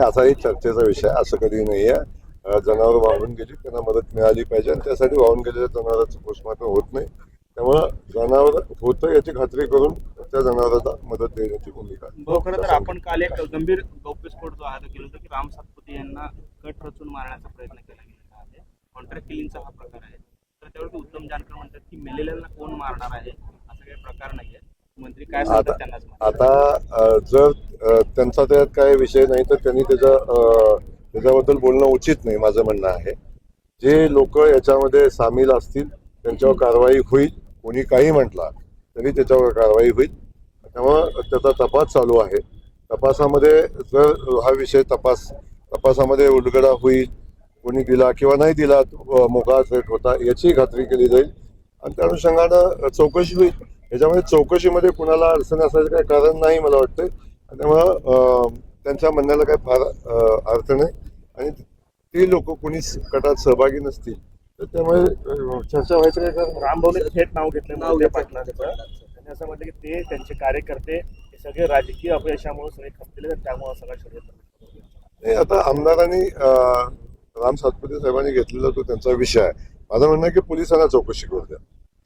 असाही चर्चेचा विषय असं कधी नाही आहे. जनावर वाहून गेली, त्यांना मदत मिळाली पाहिजे आणि त्यासाठी वाहून गेलेल्या जनावरांचं पोस्टमॉर्टम होत नाही. त्यामुळं जनावर होतं याची खात्री करून त्या जनावरांना मदत देण्याची भूमिका खरं तर आपण काल एक गंभीर गौप्यस्फोट जो आहे तो केला होता की राम सातपुते यांना कट रचून मारण्याचा प्रयत्न केला गेलेला आहे. कॉन्ट्रॅक्ट किलिंगचा हा प्रकार आहे. तर त्यावरती उत्तम जानकर म्हणतात की मेलेल्यांना कोण मारणार आहे, असा काही प्रकार नाहीये. मंत्री काय सांगतात त्यांना? आता जर त्यांचा त्यात काय विषय नाही तर त्यांनी त्याच्याबद्दल बोलणं उचित नाही, माझं म्हणणं आहे. जे लोक याच्यामध्ये सामील असतील त्यांच्यावर कारवाई होईल. कोणी काही म्हटला तरी त्याच्यावर कारवाई होईल. त्यामुळं त्याचा तपास चालू आहे. तपासामध्ये जर हा विषय तपासामध्ये उलगडा होईल, कोणी दिला किंवा नाही दिला, मोकळा थेट होता याची खात्री केली जाईल आणि त्या अनुषंगानं चौकशी होईल. याच्यामध्ये चौकशीमध्ये कुणाला अडचण असायचं काही कारण नाही मला वाटतं. त्यामुळं त्यांच्या म्हणण्याला काही फार अर्थ नाही आणि ती लोक कोणीच गटात सहभागी नसतील तर त्यामुळे चर्चा व्हायचं काय कारण. रामभाऊने थेट नाव घेतलं मोहिते पाटलांचं. त्यांनी असं म्हटलं की ते त्यांचे कार्यकर्ते हे सगळे राजकीय अपयशामुळे सगळे खचलेले आहेत, त्यामुळे सगळा षडयंत्र नाही, आता आमदारांनी राम सातपुते साहेबांनी घेतलेला तो त्यांचा विषय आहे. माझं म्हणणं आहे की पोलिसांना चौकशी करू द्या.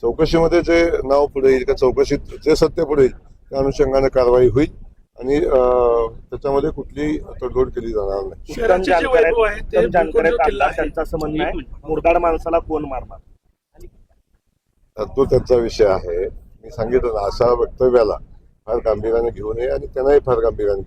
चौकशीमध्ये जे नाव पुढे येईल, त्या चौकशीत जे सत्य पुढे येईल त्या अनुषंगाने कारवाई होईल आणि त्याच्यामध्ये कुठलीही तडजोड केली जाणार नाही. उत्तम जानकर त्यांचं असं म्हणणं आहे मुरदाड माणसाला कोण मारणार. तो त्यांचा विषय आहे. मी सांगितलं ना, अशा वक्तव्याला फार गांभीर्याने घेऊ नये आणि त्यांनाही फार गांभीर्याने घेऊ नये.